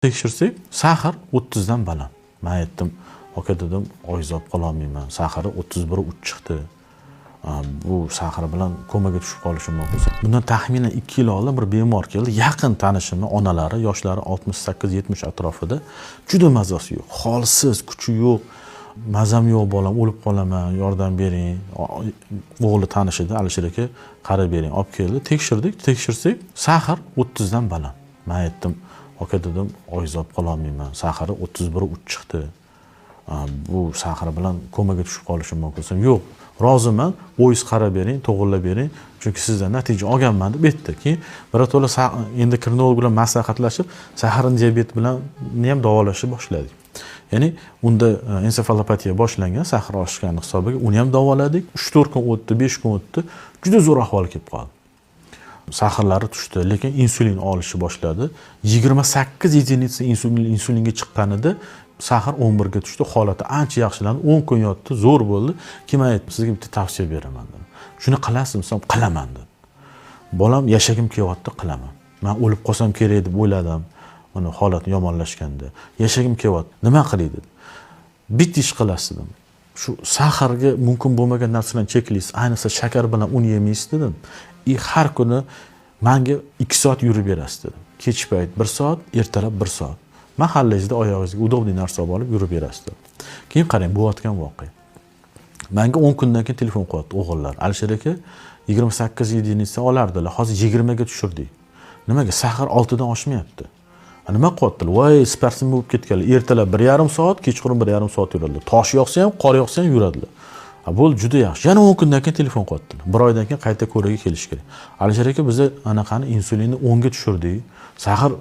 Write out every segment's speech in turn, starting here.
Tekshirsak, sahar 30 dan baland. Men aytdim, aka dedim, oyzob qololmayman. Sahari 31.3 chiqdi. Bu sahar bilan komaga tushib qolishim mumkin. Bundan taxminan 2 yil oldin bir bemor keldi. Yaqin tanishimni onalari, yoshlari 68-70 atrofida. Juda mazasi yo'q, holsiz, kuchi yo'q. Mazam yo'q bolam, o'lib qolaman, yordam bering. O'g'li tanishida, Alisher aka, qarab bering. Olib keldi, tekshirsak, sahar 30 dan baland. Men aytdim, aka dedim, oyzob qololmayman. Sahari 31.3 chiqdi. Bu sahar bilan komaga tushib qolishim mumkin. Yo'q, roziman, o'zingiz qarab bering, to'g'irlab bering. Chunki sizdan natija olganman deb aytdi. Keyin birato'la endokrinolog bilan maslahatlashib, saharin diabet bilan ham davolashni boshladik. Ya'ni unda ensefalopatiya boshlangan, sahar oshgani hisobiga uni ham davoladik. 3-4 kun o'tdi, 5 kun o'tdi. Juda zo'r ahvol kelib qoldi. Saharlari tushdi, lekin insulin olishni boshladi. 28 единица insulinga chiqqanida sahar 11 ga tushdi. Holati ancha yaxshilandi. 10 kun yotdi, zo'r bo'ldi. Kim aytdi, sizga bitta tavsiya beraman dedi. Shuni qilasizmi? Sen qilaman dedi. Bolam yashagim kelyapti, qilaman. Men o'lib qolsam kerak deb o'yladim. Mana holat yomonlashganda. Yashagim kelyapti. Nima qilay dedi. Bitta ish qilasiz dedim. Shu saharga mumkin bo'lmagan narsalarni cheklaysiz. Ayniqsa shakar bilan un yemaysiz dedim. Har kuni menga 2 soat yurib berasiz dedim. Kech payt 1 soat, ertalab 1 soat. Mahallangizda oyog'ingizga udobli narsa olib yurib berasiz dedim. Keyin qarang, bo'layotgan voqea. Menga 10 kundan keyin telefon qilyapti o'g'illar. Alisher aka 28 единица olardilar. Hozir 20 ga tushirdik. Nimaga? Sahar 6 dan oshmayapti. Nima qilyaptilar? Voy, sportsim bo'lib ketganlar. Ertalab 1,5 soat, kechqurun 1,5 soat yuradilar. Tosh yoqsa ham, qor yoqsa ham yuradilar. Bo'ldi, juda yaxshi. Yana 10 kundan keyin telefon qilyaptilar. 1 oydan keyin qayta ko'raga kelish kerak. Alisher aka, biz anaqani insulinni 10 ga tushirdik. Sahar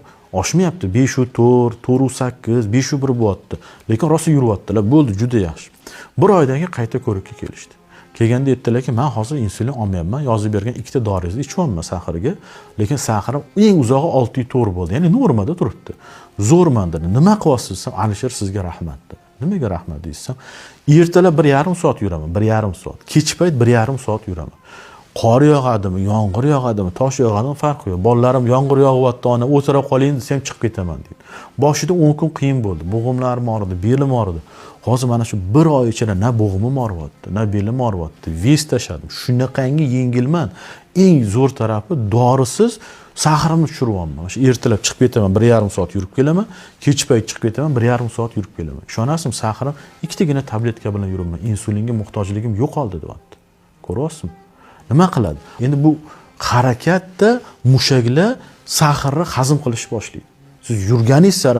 oshmayapti. 5.4, 4.8, 5.1 bo'lyapti. Lekin rosa yuryaptilar. Bo'ldi, juda yaxshi. 1 oydan keyin qayta ko'rikka kelishdi. Kelganda aytdilarki, men hozir insulin olmayapman. Yozib bergan 2 ta doringizni ichyapman sahariga. Lekin saharim eng uzog'i 6.4 bo'ldi. Ya'ni normada turibdi. Zo'rman dedi. Nima qilyapsiz? Alisher, sizga rahmat dedi. Nimaga rahmat deysam, ertalab 1,5 soat yuraman, 1,5 soat. Kech payt 1,5 soat yuraman. Qor yog'adimi, yomg'ir yog'adimi, tosh yog'adimi farqi yo'q. Bolalarim yomg'ir yog'yapti, ona, o'tirib qoling desam chiqib ketaman dedi. Boshida 10 kun qiyin bo'ldi. Bo'g'imlarim og'ridi, belim og'ridi. Hozir mana shu 1 oy ichida na bo'g'imim og'riyapti, na belim og'riyapti. Ves tashladim. Shunaqangi yengilman. Eng zo'r tarafi dorisiz saharimni tushiryapman. Shu ertalab chiqib ketaman, 1,5 soat yurib kelaman, kech payt chiqib ketaman, 1,5 soat yurib kelaman. Ishonasizmi, saharim ikkitagina tabletka bilan yuraman. Insulinga muhtojligim yo'qoldi deyapti. Ko'ryapsizmi? Nima qiladi? Endi bu harakatda mushaklar saharni hazm qilishni boshlaydi. Siz yurganingiz sari